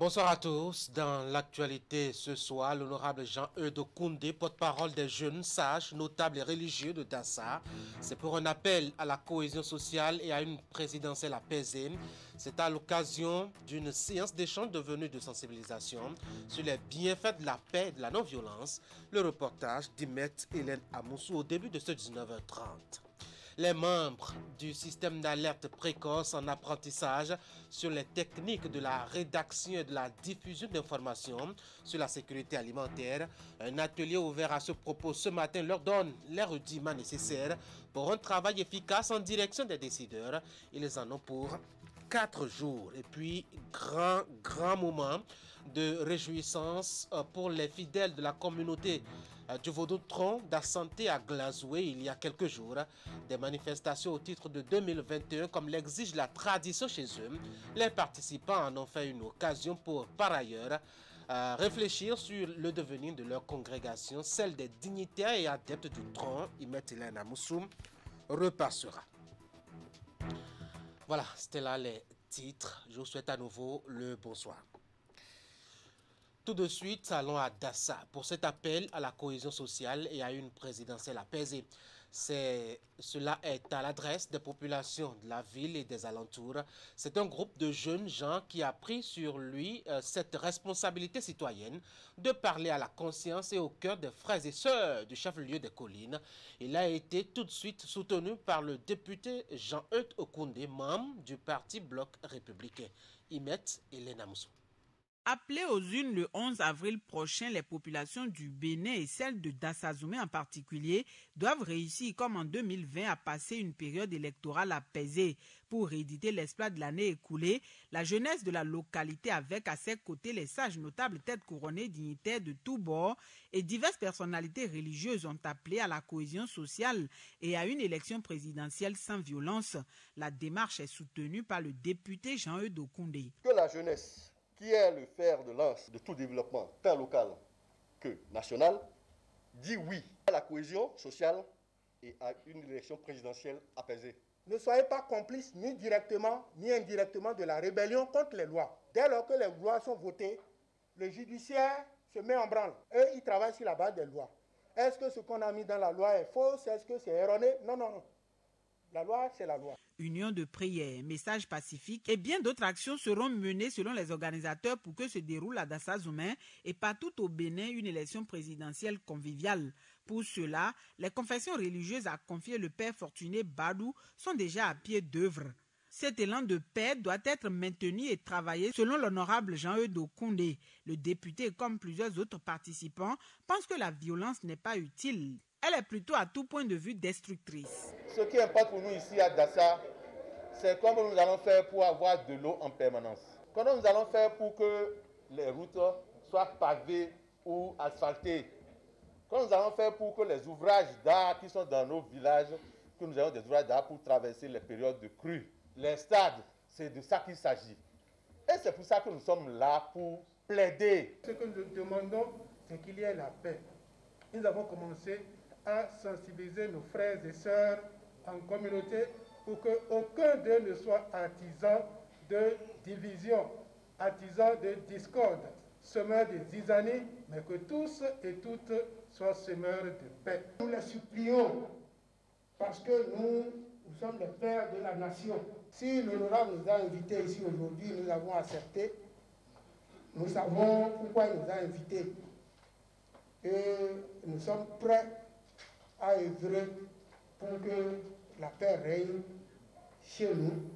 Bonsoir à tous. Dans l'actualité ce soir, l'honorable Jean-Eudes Koundé, porte-parole des jeunes sages, notables et religieux de Dassa. C'est pour un appel à la cohésion sociale et à une présidentielle apaisée. C'est à l'occasion d'une séance d'échange devenue de sensibilisation sur les bienfaits de la paix et de la non-violence. Le reportage d'Imet Hélène Amoussou au début de ce 19h30. Les membres du système d'alerte précoce en apprentissage sur les techniques de la rédaction et de la diffusion d'informations sur la sécurité alimentaire. Un atelier ouvert à ce propos ce matin leur donne les rudiments nécessaires pour un travail efficace en direction des décideurs. Ils en ont pour 4 jours. Et puis, grand moment de réjouissance pour les fidèles de la communauté du Vaudou-Tron d'Assanté à Glazoué il y a quelques jours. Des manifestations au titre de 2021 comme l'exige la tradition chez eux. Les participants en ont fait une occasion pour, par ailleurs, réfléchir sur le devenir de leur congrégation, celle des dignitaires et adeptes du tron. Imet Hélène Amoussou repassera. Voilà, c'était là les titres. Je vous souhaite à nouveau le bonsoir. Tout de suite, allons à Dassa pour cet appel à la cohésion sociale et à une présidentielle apaisée. Cela est à l'adresse des populations de la ville et des alentours. C'est un groupe de jeunes gens qui a pris sur lui cette responsabilité citoyenne de parler à la conscience et au cœur des frères et sœurs du chef-lieu des collines. Il a été tout de suite soutenu par le député Jean-Eudes Koundé, membre du parti Bloc républicain. Imet Hélène Amoussou. Appelées aux urnes le 11 avril prochain, les populations du Bénin et celles de Dassazoumé en particulier doivent réussir comme en 2020 à passer une période électorale apaisée. Pour rééditer l'espoir de l'année écoulée, la jeunesse de la localité avec à ses côtés les sages notables têtes couronnées dignitaires de tous bords et diverses personnalités religieuses ont appelé à la cohésion sociale et à une élection présidentielle sans violence. La démarche est soutenue par le député Jean-Eudes Koundé. Que la jeunesse, qui est le fer de lance de tout développement, tant local que national, dit oui à la cohésion sociale et à une élection présidentielle apaisée. Ne soyez pas complices ni directement ni indirectement de la rébellion contre les lois. Dès lors que les lois sont votées, le judiciaire se met en branle. Eux, ils travaillent sur la base des lois. Est-ce que ce qu'on a mis dans la loi est faux? Est-ce que c'est erroné? Non. La loi, c'est la loi. Union de prière, message pacifique et bien d'autres actions seront menées selon les organisateurs pour que se déroule à Dassazoumé et partout au Bénin une élection présidentielle conviviale. Pour cela, les confessions religieuses, a confié le père Fortuné Badou, sont déjà à pied d'œuvre. Cet élan de paix doit être maintenu et travaillé selon l'honorable Jean-Eudes Koundé. Le député, comme plusieurs autres participants, pense que la violence n'est pas utile. Elle est plutôt à tout point de vue destructrice. Ce qui importe pour nous ici à Dassa, c'est comment nous allons faire pour avoir de l'eau en permanence. Comment nous allons faire pour que les routes soient pavées ou asphaltées. Comment nous allons faire pour que les ouvrages d'art qui sont dans nos villages, que nous ayons des ouvrages d'art pour traverser les périodes de crue. Les stades, c'est de ça qu'il s'agit. Et c'est pour ça que nous sommes là pour plaider. Ce que nous demandons, c'est qu'il y ait la paix. Nous avons commencé à sensibiliser nos frères et sœurs en communauté pour qu'aucun d'eux ne soit artisan de division, artisan de discorde, semeur de zizanie, mais que tous et toutes soient semeurs de paix. Nous les supplions parce que nous sommes les pères de la nation. Si l'honorable nous a invités ici aujourd'hui, nous avons accepté. Nous savons pourquoi il nous a invités. Et nous sommes prêts à œuvrer pour que la paix règne chez nous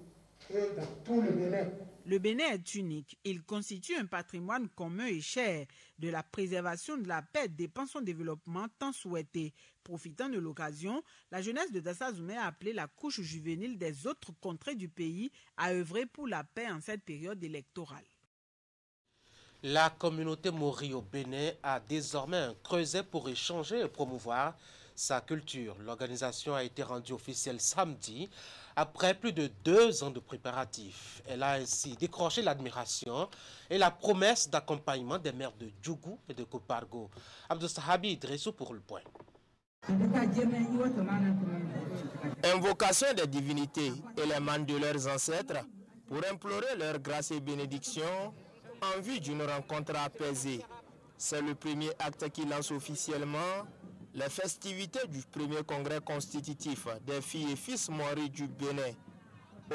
et dans tout le Bénin. Le Bénin est unique. Il constitue un patrimoine commun et cher. De la préservation de la paix dépend son développement tant souhaité. Profitant de l'occasion, la jeunesse de Dassazoumé a appelé la couche juvénile des autres contrées du pays à œuvrer pour la paix en cette période électorale. La communauté Mori au Bénin a désormais un creuset pour échanger et promouvoir sa culture. L'organisation a été rendue officielle samedi après plus de 2 ans de préparatifs. Elle a ainsi décroché l'admiration et la promesse d'accompagnement des maires de Djougou et de Kopargo. Abdou Sahabi Idrissou pour le point. Invocation des divinités et les mains de leurs ancêtres pour implorer leur grâce et bénédiction. en vue d'une rencontre apaisée. C'est le premier acte qui lance officiellement les festivités du premier congrès constitutif des filles et fils maoris du Bénin.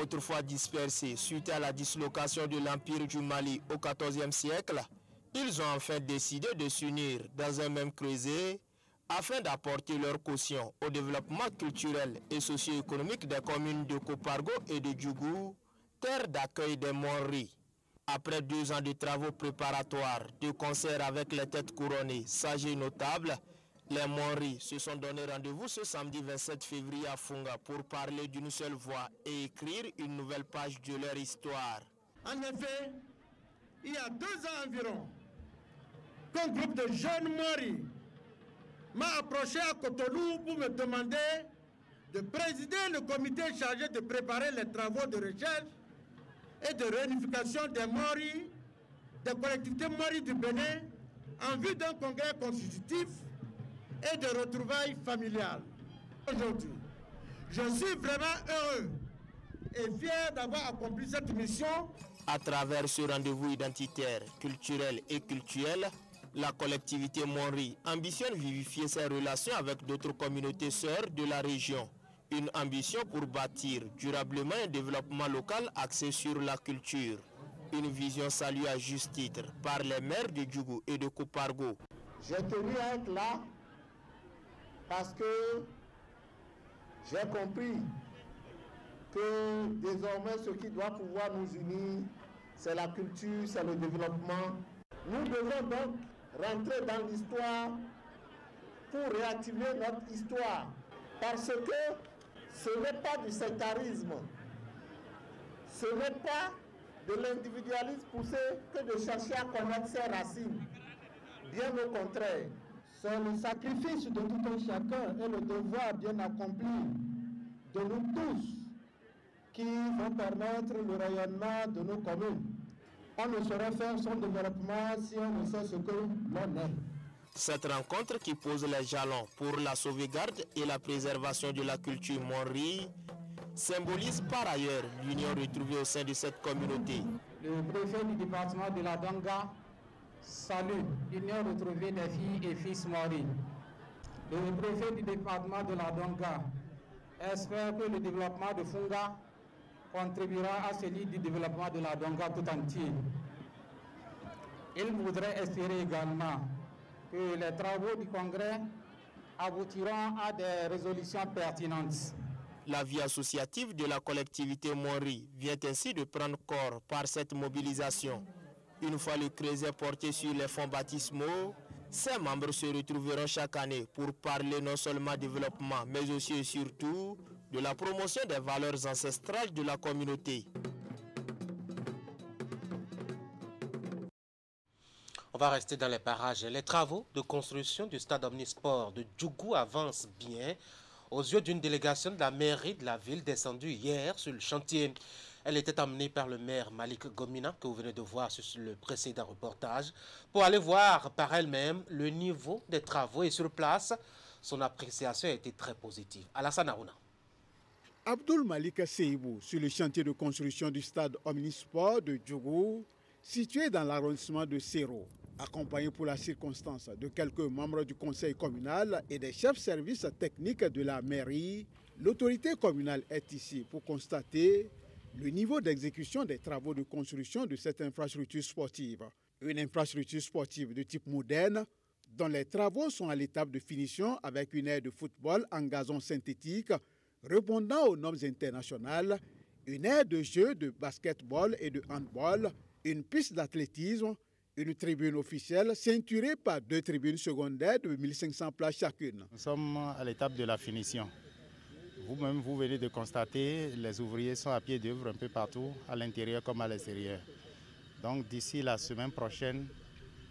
Autrefois dispersés suite à la dislocation de l'Empire du Mali au XIVe siècle, ils ont enfin décidé de s'unir dans un même creuset afin d'apporter leur caution au développement culturel et socio-économique des communes de Kopargo et de Djougou, terre d'accueil des Maoris. Après 2 ans de travaux préparatoires, de concert avec les têtes couronnées, sages et notables, les Maoris se sont donné rendez-vous ce samedi 27 février à Funga pour parler d'une seule voix et écrire une nouvelle page de leur histoire. En effet, il y a 2 ans environ, qu'un groupe de jeunes Maoris m'a approché à Cotonou pour me demander de présider le comité chargé de préparer les travaux de recherche et de réunification des Maoris, des collectivités Maoris du Bénin, en vue d'un congrès constitutif et de retrouvailles familiales. Aujourd'hui, je suis vraiment heureux et fier d'avoir accompli cette mission. À travers ce rendez-vous identitaire, culturel et cultuel, la collectivité Maori ambitionne vivifier ses relations avec d'autres communautés sœurs de la région. Une ambition pour bâtir durablement un développement local axé sur la culture. Une vision saluée à juste titre par les maires de Djougou et de Kopargo. J'ai tenu à être là parce que j'ai compris que désormais ce qui doit pouvoir nous unir, c'est la culture, c'est le développement. Nous devons donc rentrer dans l'histoire pour réactiver notre histoire. Parce que ce n'est pas du sectarisme, ce n'est pas de l'individualisme poussé que de chercher à connaître ses racines. Bien au contraire. C'est le sacrifice de tout un chacun et le devoir bien accompli de nous tous qui vont permettre le rayonnement de nos communes. On ne saurait faire son développement si on ne sait ce que l'on est. Cette rencontre qui pose les jalons pour la sauvegarde et la préservation de la culture Maori symbolise par ailleurs l'union retrouvée au sein de cette communauté. Le préfet du département de la Donga salue l'union retrouvée des filles et fils Maoris. Le préfet du département de la Donga espère que le développement de Funga contribuera à celui du développement de la Donga tout entier. Il voudrait espérer également que les travaux du Congrès aboutiront à des résolutions pertinentes. La vie associative de la collectivité Maori vient ainsi de prendre corps par cette mobilisation. Une fois le creuset porté sur les fonds baptismaux, ses membres se retrouveront chaque année pour parler non seulement développement, mais aussi et surtout de la promotion des valeurs ancestrales de la communauté. On va rester dans les parages. Les travaux de construction du stade omnisport de Djougou avancent bien aux yeux d'une délégation de la mairie de la ville descendue hier sur le chantier. Elle était emmenée par le maire Malik Gomina, que vous venez de voir sur le précédent reportage, pour aller voir par elle-même le niveau des travaux. Et sur place, son appréciation a été très positive. Alassane Arouna. Abdul Malik Seibou, sur le chantier de construction du stade omnisport de Djougou, situé dans l'arrondissement de Séro, accompagné pour la circonstance de quelques membres du conseil communal et des chefs services techniques de la mairie, l'autorité communale est ici pour constater le niveau d'exécution des travaux de construction de cette infrastructure sportive. Une infrastructure sportive de type moderne, dont les travaux sont à l'étape de finition avec une aire de football en gazon synthétique répondant aux normes internationales, une aire de jeu de basketball et de handball, une piste d'athlétisme, une tribune officielle ceinturée par 2 tribunes secondaires de 1500 places chacune. Nous sommes à l'étape de la finition. Vous-même, vous venez de constater, les ouvriers sont à pied d'œuvre un peu partout, à l'intérieur comme à l'extérieur. Donc d'ici la semaine prochaine,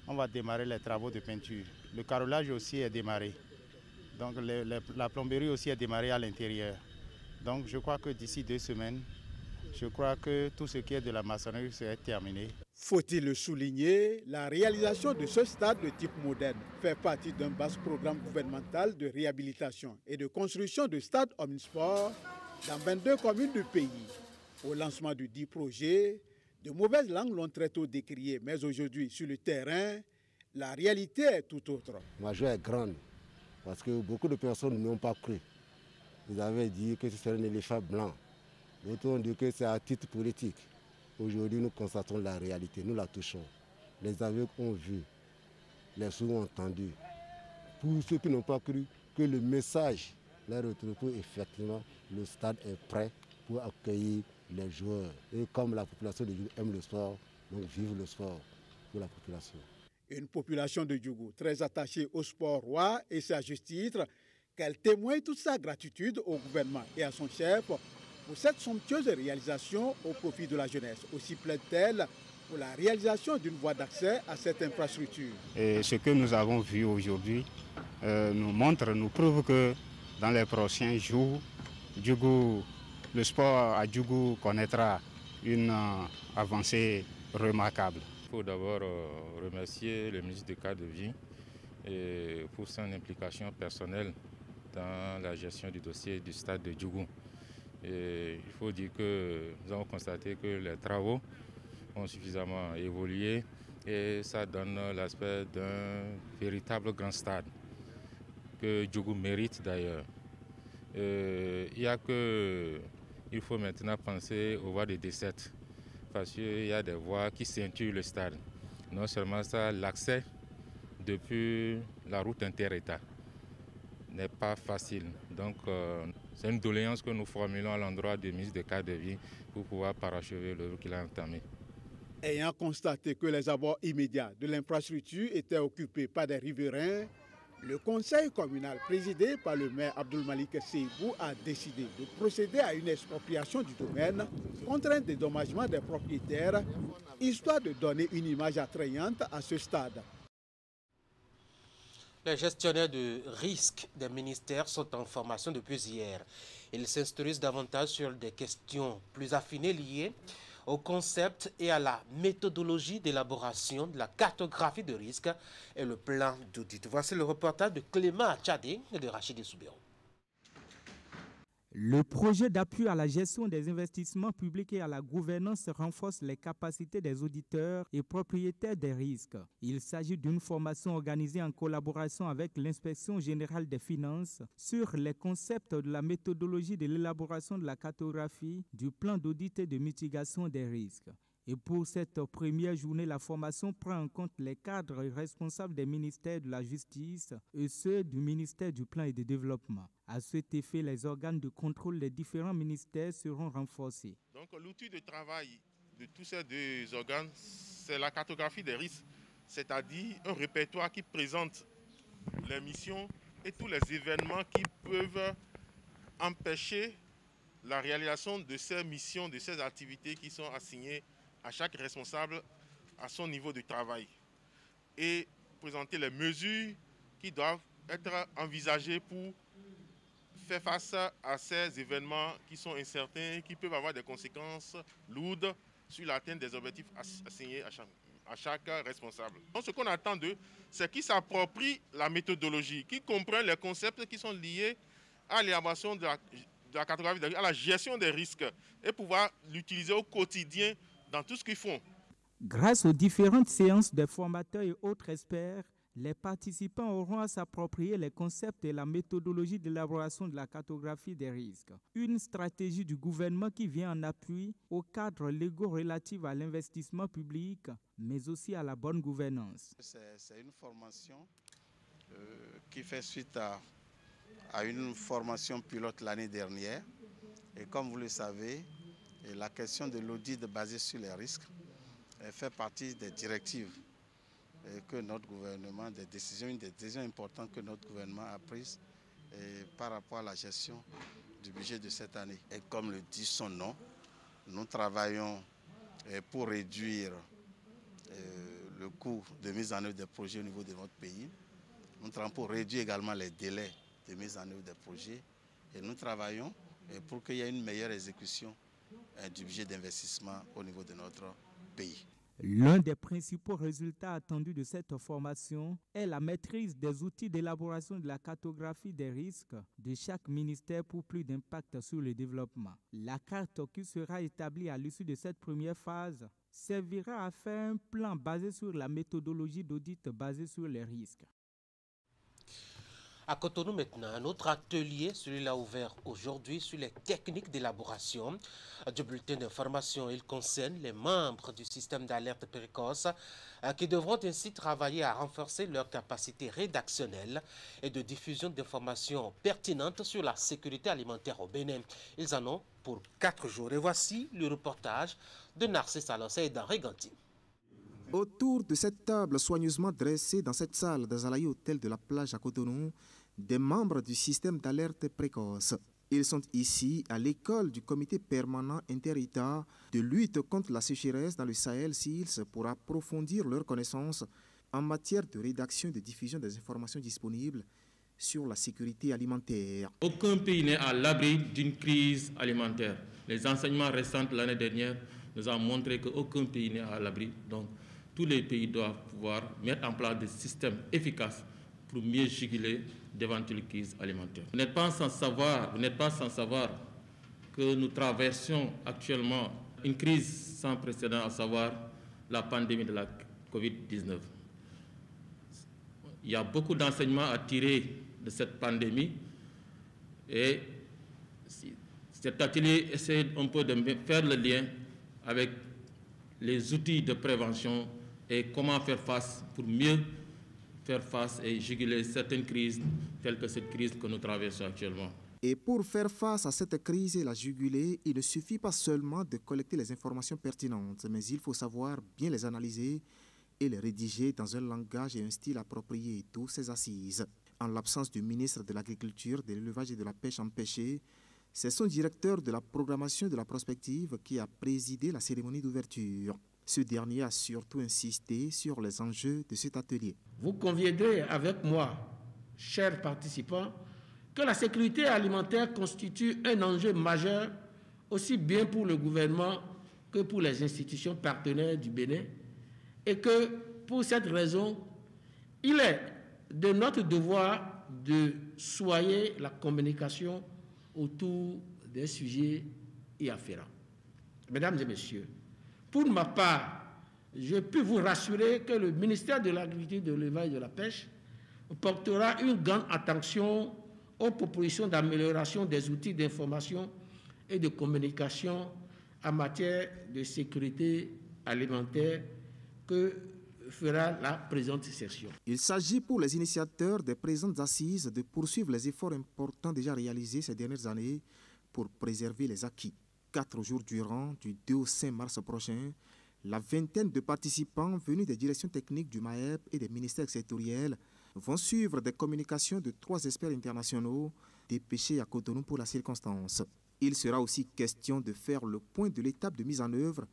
on va démarrer les travaux de peinture. Le carrelage aussi est démarré. Donc la plomberie aussi est démarrée à l'intérieur. Donc je crois que d'ici 2 semaines, je crois que tout ce qui est de la maçonnerie serait terminé. Faut-il le souligner, la réalisation de ce stade de type moderne fait partie d'un vaste programme gouvernemental de réhabilitation et de construction de stades omnisports dans 22 communes du pays. Au lancement du dit projet, De mauvaises langues l'ont très tôt décrié, mais aujourd'hui, sur le terrain, la réalité est tout autre. Ma joie est grande, parce que beaucoup de personnes ne m'ont pas cru. Ils avaient dit que ce serait un éléphant blanc. D'autres ont dit que c'est à titre politique. Aujourd'hui, nous constatons la réalité, nous la touchons. Les aveugles ont vu, les sourds ont entendu. Pour ceux qui n'ont pas cru que le message leur retrouve, effectivement, le stade est prêt pour accueillir les joueurs. Et comme la population de Djougou aime le sport, donc vive le sport pour la population. Une population de Djougou très attachée au sport roi et c'est à juste titre qu'elle témoigne toute sa gratitude au gouvernement et à son chef pour cette somptueuse réalisation au profit de la jeunesse. Aussi plaide-t-elle pour la réalisation d'une voie d'accès à cette infrastructure. Et ce que nous avons vu aujourd'hui nous prouve que dans les prochains jours, le sport à Djougou connaîtra une avancée remarquable. Il faut d'abord remercier le ministre du cadre de vie pour son implication personnelle dans la gestion du dossier du stade de Djougou. Et il faut dire que nous avons constaté que les travaux ont suffisamment évolué et ça donne l'aspect d'un véritable grand stade que Djougou mérite d'ailleurs. Il faut maintenant penser aux voies de descente parce qu'il y a des voies qui ceinturent le stade. Non seulement ça, l'accès depuis la route inter-État n'est pas facile. Donc c'est une doléance que nous formulons à l'endroit du ministre des cadres de vie pour pouvoir parachever l'œuvre qu'il a entamée. Ayant constaté que les abords immédiats de l'infrastructure étaient occupés par des riverains, le conseil communal présidé par le maire Abdoul Malik Seibou a décidé de procéder à une expropriation du domaine contre un dédommagement des propriétaires, histoire de donner une image attrayante à ce stade. Les gestionnaires de risque des ministères sont en formation depuis hier. Ils s'instruisent davantage sur des questions plus affinées liées au concept et à la méthodologie d'élaboration de la cartographie de risque et le plan d'audit. Voici le reportage de Clément Achadé et de Rachid Soubéro. Le projet d'appui à la gestion des investissements publics et à la gouvernance renforce les capacités des auditeurs et propriétaires des risques. Il s'agit d'une formation organisée en collaboration avec l'Inspection générale des finances sur les concepts de la méthodologie de l'élaboration de la cartographie, du plan d'audit et de mitigation des risques. Et pour cette première journée, la formation prend en compte les cadres responsables des ministères de la Justice et ceux du ministère du Plan et du Développement. À cet effet, les organes de contrôle des différents ministères seront renforcés. Donc l'outil de travail de tous ces deux organes, c'est la cartographie des risques, c'est-à-dire un répertoire qui présente les missions et tous les événements qui peuvent empêcher la réalisation de ces missions, de ces activités qui sont assignées à chaque responsable à son niveau de travail et présenter les mesures qui doivent être envisagées pour faire face à ces événements qui sont incertains, qui peuvent avoir des conséquences lourdes sur l'atteinte des objectifs assignés à chaque responsable. Donc ce qu'on attend d'eux, c'est qu'ils s'approprient la méthodologie, qu'ils comprennent les concepts qui sont liés à l'élaboration de la cartographie, à la gestion des risques et pouvoir l'utiliser au quotidien dans tout ce qu'ils font. Grâce aux différentes séances des formateurs et autres experts, les participants auront à s'approprier les concepts et la méthodologie d'élaboration de la cartographie des risques. Une stratégie du gouvernement qui vient en appui aux cadres légaux relatifs à l'investissement public, mais aussi à la bonne gouvernance. C'est une formation qui fait suite à une formation pilote l'année dernière. Et comme vous le savez, la question de l'audit basé sur les risques fait partie des directives que notre gouvernement, une des décisions importantes que notre gouvernement a prises par rapport à la gestion du budget de cette année. Et comme le dit son nom, nous travaillons pour réduire le coût de mise en œuvre des projets au niveau de notre pays. Nous travaillons pour réduire également les délais de mise en œuvre des projets. Et nous travaillons pour qu'il y ait une meilleure exécution du budget d'investissement au niveau de notre pays. L'un des principaux résultats attendus de cette formation est la maîtrise des outils d'élaboration de la cartographie des risques de chaque ministère pour plus d'impact sur le développement. La carte qui sera établie à l'issue de cette première phase servira à faire un plan basé sur la méthodologie d'audit basée sur les risques. À Cotonou maintenant, un autre atelier, celui-là ouvert aujourd'hui sur les techniques d'élaboration du bulletin d'information. Il concerne les membres du système d'alerte précoce qui devront ainsi travailler à renforcer leurs capacités rédactionnelles et de diffusion d'informations pertinentes sur la sécurité alimentaire au Bénin. Ils en ont pour 4 jours. Et voici le reportage de Narcisse Alancé et d'Henri Ganti. Autour de cette table soigneusement dressée dans cette salle des Alaï Hôtel de la Plage à Cotonou, des membres du système d'alerte précoce. Ils sont ici à l'école du comité permanent inter-État de lutte contre la sécheresse dans le Sahel-SILS pour approfondir leurs connaissances en matière de rédaction et de diffusion des informations disponibles sur la sécurité alimentaire. Aucun pays n'est à l'abri d'une crise alimentaire. Les enseignements récents de l'année dernière nous ont montré qu'aucun pays n'est à l'abri. Donc, tous les pays doivent pouvoir mettre en place des systèmes efficaces pour mieux juguler d'éventuelles crises alimentaires. Vous n'êtes pas sans savoir que nous traversons actuellement une crise sans précédent, à savoir la pandémie de la COVID-19. Il y a beaucoup d'enseignements à tirer de cette pandémie et cet atelier essaie un peu de faire le lien avec les outils de prévention et comment faire face pour mieux faire face et juguler certaines crises telles que cette crise que nous traversons actuellement. Et pour faire face à cette crise et la juguler, il ne suffit pas seulement de collecter les informations pertinentes, mais il faut savoir bien les analyser et les rédiger dans un langage et un style approprié, d'où ces assises. En l'absence du ministre de l'Agriculture, de l'Élevage et de la Pêche empêché, c'est son directeur de la programmation et de la prospective qui a présidé la cérémonie d'ouverture. Ce dernier a surtout insisté sur les enjeux de cet atelier. Vous conviendrez avec moi, chers participants, que la sécurité alimentaire constitue un enjeu majeur aussi bien pour le gouvernement que pour les institutions partenaires du Bénin et que pour cette raison, il est de notre devoir de soigner la communication autour des sujets y afférents. Mesdames et messieurs, pour ma part, je peux vous rassurer que le ministère de l'Agriculture, de l'Élevage et de la Pêche portera une grande attention aux propositions d'amélioration des outils d'information et de communication en matière de sécurité alimentaire que fera la présente session. Il s'agit pour les initiateurs des présentes assises de poursuivre les efforts importants déjà réalisés ces dernières années pour préserver les acquis. 4 jours durant, du 2 au 5 mars prochain, la vingtaine de participants venus des directions techniques du MAEP et des ministères sectoriels vont suivre des communications de 3 experts internationaux dépêchés à Cotonou pour la circonstance. Il sera aussi question de faire le point de l'étape de mise en œuvre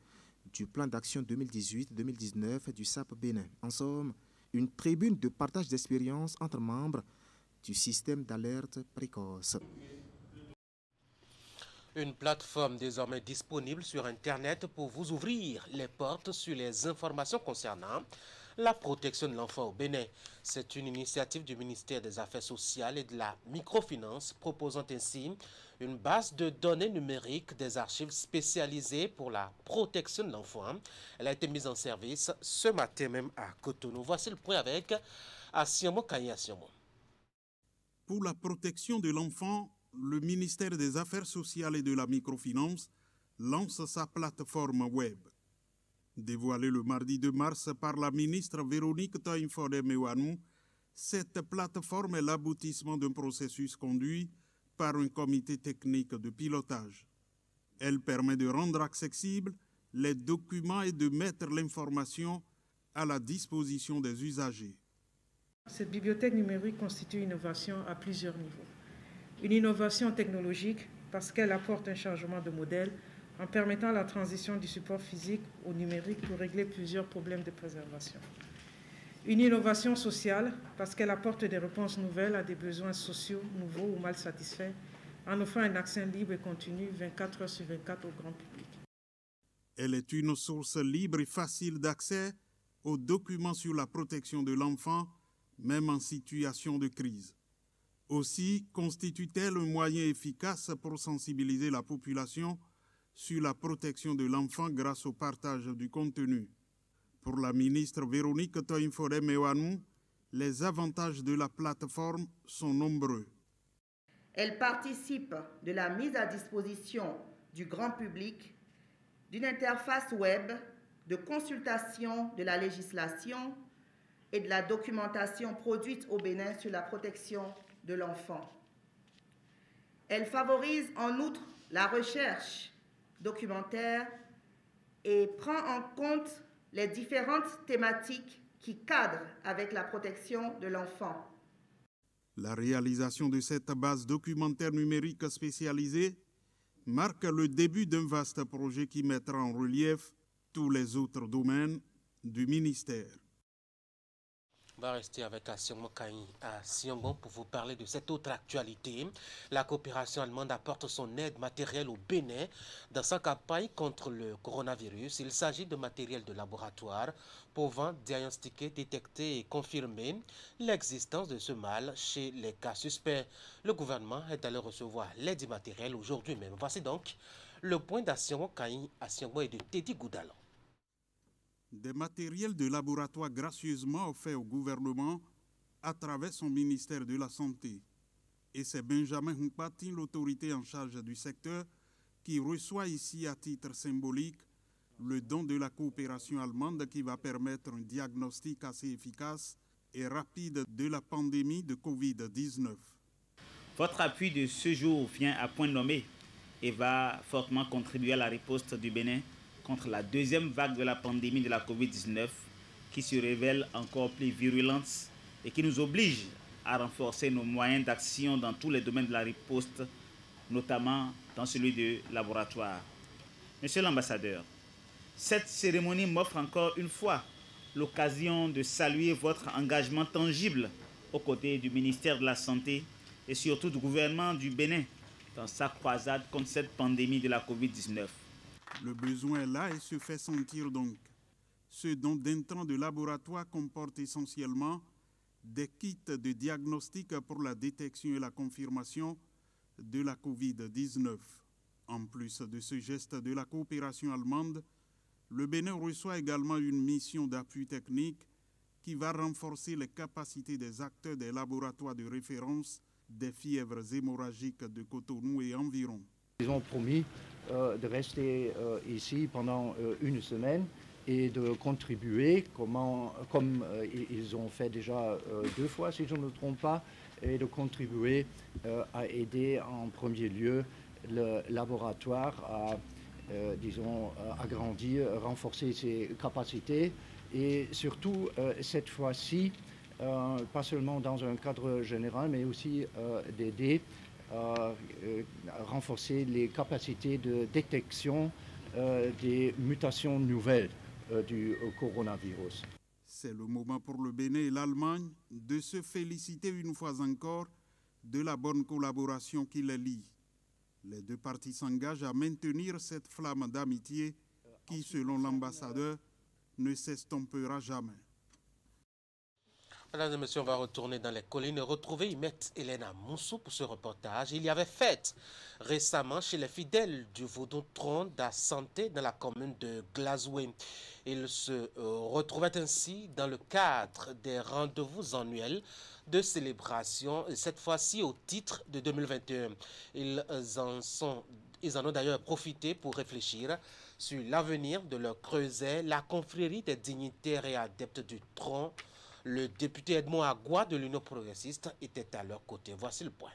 du plan d'action 2018-2019 du SAP Bénin. En somme, une tribune de partage d'expériences entre membres du système d'alerte précoce. Une plateforme désormais disponible sur Internet pour vous ouvrir les portes sur les informations concernant la protection de l'enfant au Bénin. C'est une initiative du ministère des Affaires sociales et de la microfinance proposant ainsi une base de données numériques des archives spécialisées pour la protection de l'enfant. Elle a été mise en service ce matin même à Cotonou. Voici le point avec Asiomo Kanyasiomo. Pour la protection de l'enfant, le ministère des Affaires sociales et de la microfinance lance sa plateforme web. Dévoilée le mardi 2 mars par la ministre Véronique Toinfode-Mewanou, cette plateforme est l'aboutissement d'un processus conduit par un comité technique de pilotage. Elle permet de rendre accessibles les documents et de mettre l'information à la disposition des usagers. Cette bibliothèque numérique constitue une innovation à plusieurs niveaux. Une innovation technologique parce qu'elle apporte un changement de modèle en permettant la transition du support physique au numérique pour régler plusieurs problèmes de préservation. Une innovation sociale parce qu'elle apporte des réponses nouvelles à des besoins sociaux nouveaux ou mal satisfaits en offrant un accès libre et continu 24 heures sur 24 au grand public. Elle est une source libre et facile d'accès aux documents sur la protection de l'enfant, même en situation de crise. Aussi constitue-t-elle un moyen efficace pour sensibiliser la population sur la protection de l'enfant grâce au partage du contenu. Pour la ministre Véronique Toinfore-Mewanou, les avantages de la plateforme sont nombreux. Elle participe de la mise à disposition du grand public d'une interface web de consultation de la législation et de la documentation produite au Bénin sur la protection de l'enfant. Elle favorise en outre la recherche documentaire et prend en compte les différentes thématiques qui cadrent avec la protection de l'enfant. La réalisation de cette base documentaire numérique spécialisée marque le début d'un vaste projet qui mettra en relief tous les autres domaines du ministère. On va rester avec Assiongbo Kaï à Siongon pour vous parler de cette autre actualité. La coopération allemande apporte son aide matérielle au Bénin dans sa campagne contre le coronavirus. Il s'agit de matériel de laboratoire pouvant diagnostiquer, détecter et confirmer l'existence de ce mal chez les cas suspects. Le gouvernement est allé recevoir l'aide matérielle aujourd'hui même. Voici donc le point d'Assiongbo Kaï à Siongon et de Teddy Goudalo. Des matériels de laboratoire gracieusement offerts au gouvernement à travers son ministère de la Santé. Et c'est Benjamin Humpati, l'autorité en charge du secteur, qui reçoit ici à titre symbolique le don de la coopération allemande qui va permettre un diagnostic assez efficace et rapide de la pandémie de Covid-19. Votre appui de ce jour vient à point nommé et va fortement contribuer à la riposte du Bénin contre la deuxième vague de la pandémie de la Covid-19 qui se révèle encore plus virulente et qui nous oblige à renforcer nos moyens d'action dans tous les domaines de la riposte, notamment dans celui de laboratoire. Monsieur l'ambassadeur, cette cérémonie m'offre encore une fois l'occasion de saluer votre engagement tangible aux côtés du ministère de la Santé et surtout du gouvernement du Bénin dans sa croisade contre cette pandémie de la Covid-19. Le besoin est là et se fait sentir donc. Ce don d'intrants de laboratoire comporte essentiellement des kits de diagnostic pour la détection et la confirmation de la Covid-19. En plus de ce geste de la coopération allemande, le Bénin reçoit également une mission d'appui technique qui va renforcer les capacités des acteurs des laboratoires de référence des fièvres hémorragiques de Cotonou et environ. Ils ont promis de rester ici pendant une semaine et de contribuer, comme ils ont fait déjà 2 fois, si je ne me trompe pas, et de contribuer à aider en premier lieu le laboratoire à, disons, agrandir, renforcer ses capacités et surtout, cette fois-ci, pas seulement dans un cadre général, mais aussi d'aider renforcer les capacités de détection des mutations nouvelles du coronavirus. C'est le moment pour le Bénin et l'Allemagne de se féliciter une fois encore de la bonne collaboration qui les lie. Les deux parties s'engagent à maintenir cette flamme d'amitié qui, selon l'ambassadeur, ne s'estompera jamais. Mesdames et messieurs, on va retourner dans les collines et retrouver Imet Elena Moussou pour ce reportage. Il y avait fête récemment chez les fidèles du Vaudou-Tron d'Assanté dans la commune de Glazoué. Ils se retrouvaient ainsi dans le cadre des rendez-vous annuels de célébration, cette fois-ci au titre de 2021. Ils en ont d'ailleurs profité pour réfléchir sur l'avenir de leur creuset. La confrérie des dignitaires et adeptes du Tron, le député Edmond Agua de l'Union progressiste, était à leur côté. Voici le point.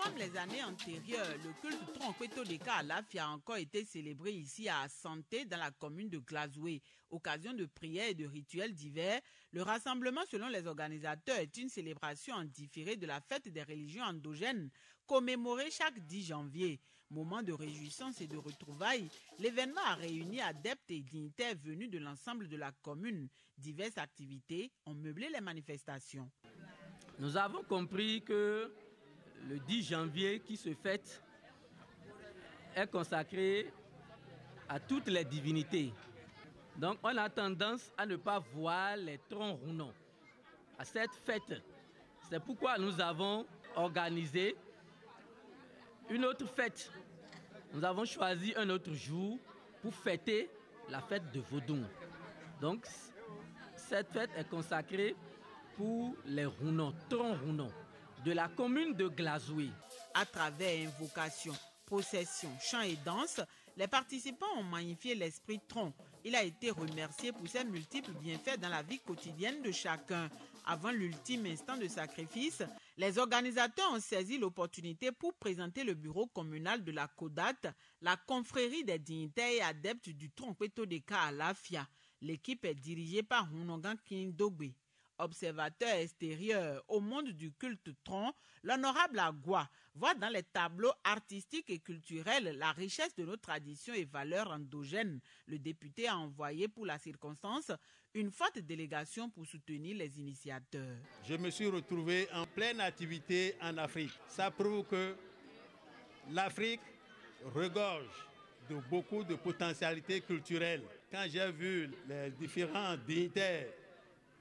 Comme les années antérieures, le culte Tronkweto Deka Alafia a encore été célébré ici à Assanté dans la commune de Glazoué. Occasion de prières et de rituels divers, le rassemblement selon les organisateurs est une célébration en différé de la fête des religions endogènes commémorée chaque 10 janvier. Moment de réjouissance et de retrouvailles, l'événement a réuni adeptes et dignitaires venus de l'ensemble de la commune. Diverses activités ont meublé les manifestations. Nous avons compris que le 10 janvier qui se fête est consacré à toutes les divinités. Donc on a tendance à ne pas voir les troncs roulants à cette fête. C'est pourquoi nous avons organisé une autre fête nous avons choisi un autre jour pour fêter la fête de Vodou. Donc, cette fête est consacrée pour les Rounons, troncs Rounons, de la commune de Glazoué. À travers invocations, processions, chants et danses, les participants ont magnifié l'esprit tronc. Il a été remercié pour ses multiples bienfaits dans la vie quotidienne de chacun. Avant l'ultime instant de sacrifice, les organisateurs ont saisi l'opportunité pour présenter le bureau communal de la CODAT, la confrérie des dignitaires et adeptes du Trompetto de Ka à Lafia. L'équipe est dirigée par Hunongan Kindogbe. Observateur extérieur au monde du culte tronc, l'honorable Agua voit dans les tableaux artistiques et culturels la richesse de nos traditions et valeurs endogènes. Le député a envoyé pour la circonstance une forte délégation pour soutenir les initiateurs. Je me suis retrouvé en pleine activité en Afrique. Ça prouve que l'Afrique regorge de beaucoup de potentialités culturelles. Quand j'ai vu les différents dignitaires,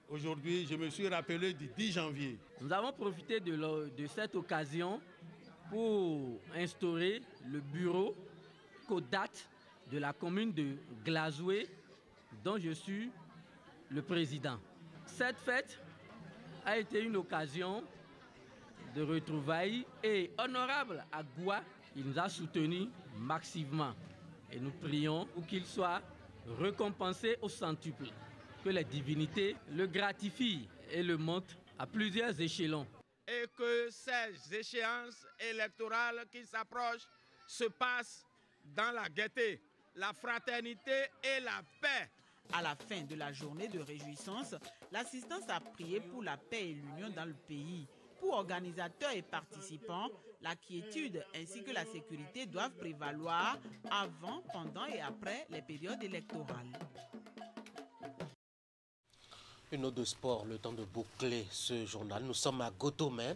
aujourd'hui, je me suis rappelé du 10 janvier. Nous avons profité de cette occasion pour instaurer le bureau CODAT de la commune de Glazoué, dont je suis le président. Cette fête a été une occasion de retrouvailles et honorable Agua, il nous a soutenus massivement. Et nous prions pour qu'il soit récompensé au centuple, que les divinités le gratifient et le montent à plusieurs échelons. Et que ces échéances électorales qui s'approchent se passent dans la gaieté, la fraternité et la paix. À la fin de la journée de réjouissance, l'assistance a prié pour la paix et l'union dans le pays. Pour organisateurs et participants, la quiétude ainsi que la sécurité doivent prévaloir avant, pendant et après les périodes électorales. Une note de sport, le temps de boucler ce journal. Nous sommes à Godomé,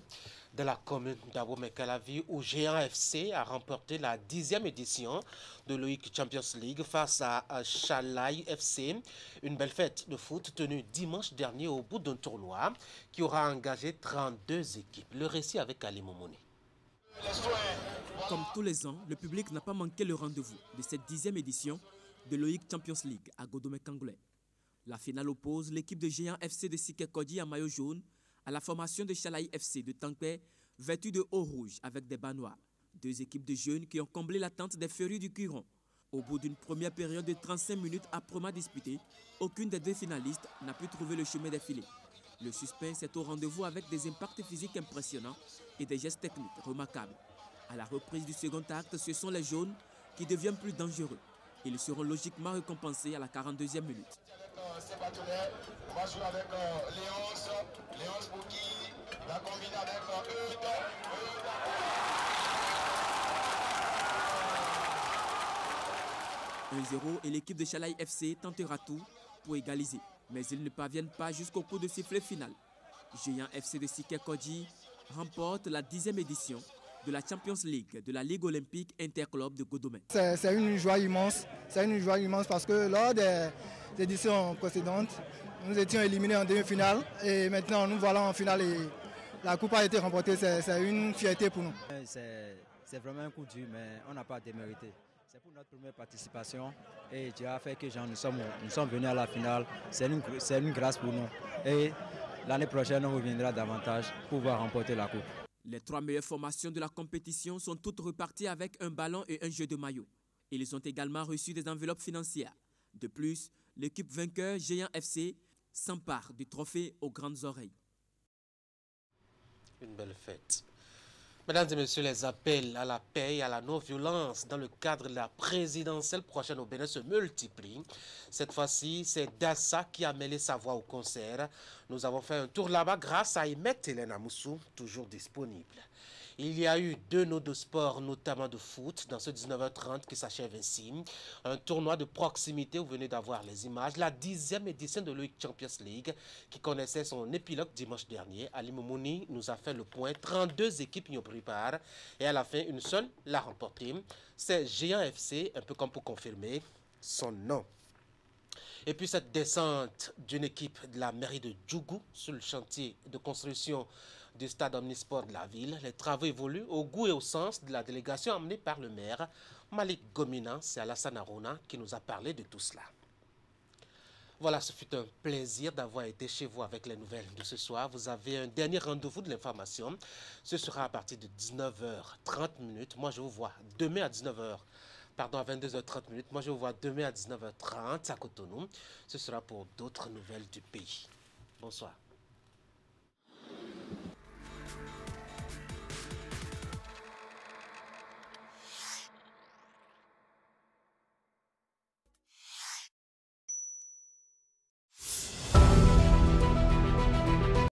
de la commune d'Abomey-Calavi, où Géant FC a remporté la 10e édition de l'OIC Champions League face à Chalaï FC. Une belle fête de foot tenue dimanche dernier au bout d'un tournoi qui aura engagé 32 équipes. Le récit avec Ali Momoni. Comme tous les ans, le public n'a pas manqué le rendez-vous de cette 10e édition de l'OIC Champions League à Godomé-Kangoulé. La finale oppose l'équipe de Géant FC de Sikekodi en maillot jaune à la formation de Chalaï FC de Tankwe, vêtue de haut rouge avec des bas noirs. Deux équipes de jeunes qui ont comblé l'attente des férus du Curon. Au bout d'une première période de 35 minutes âprement disputée, aucune des deux finalistes n'a pu trouver le chemin des filets. Le suspense est au rendez-vous avec des impacts physiques impressionnants et des gestes techniques remarquables. À la reprise du second acte, ce sont les jaunes qui deviennent plus dangereux. Ils seront logiquement récompensés à la 42e minute. On va jouer avec Léonce pour qui va combiner avec Eudo. 1-0 et l'équipe de Chalaï FC tentera tout pour égaliser. Mais ils ne parviennent pas jusqu'au coup de sifflet final. Géant FC de Sikekodi remporte la 10e édition de la Champions League de la Ligue olympique interclub de Godomé. C'est une joie immense. C'est une joie immense parce que lors des éditions précédentes, nous étions éliminés en demi-finale et maintenant nous voilà en finale et la coupe a été remportée. C'est une fierté pour nous. C'est vraiment un coup dur, mais on n'a pas démérité. C'est pour notre première participation et Dieu a fait que nous sommes venus à la finale. C'est une grâce pour nous. Et l'année prochaine, on reviendra davantage pour pouvoir remporter la coupe. Les 3 meilleures formations de la compétition sont toutes reparties avec un ballon et un jeu de maillot. Ils ont également reçu des enveloppes financières. De plus, l'équipe vainqueur Géant FC s'empare du trophée aux grandes oreilles. Une belle fête. Mesdames et messieurs, les appels à la paix et à la non-violence dans le cadre de la présidentielle prochaine au Bénin se multiplient. Cette fois-ci, c'est Dassa qui a mêlé sa voix au concert. Nous avons fait un tour là-bas grâce à Imet Hélène Amoussou, toujours disponible. Il y a eu 2 notes de sport, notamment de foot, dans ce 19h30 qui s'achève ainsi. Un tournoi de proximité, vous venez d'avoir les images. La 10e édition de l'OIC Champions League qui connaissait son épilogue dimanche dernier. Ali Moumouni nous a fait le point. 32 équipes y ont pris part et à la fin, une seule l'a remporté. C'est Géant FC, un peu comme pour confirmer son nom. Et puis cette descente d'une équipe de la mairie de Djougou sur le chantier de construction du stade omnisport de la ville. Les travaux évoluent au goût et au sens de la délégation emmenée par le maire Malik Gomina. C'est Alassane Arona qui nous a parlé de tout cela. Voilà, ce fut un plaisir d'avoir été chez vous avec les nouvelles de ce soir. Vous avez un dernier rendez-vous de l'information. Ce sera à partir de 19h30. Moi, je vous vois demain à 22h30. Moi, je vous vois demain à 19h30 à Cotonou. Ce sera pour d'autres nouvelles du pays. Bonsoir.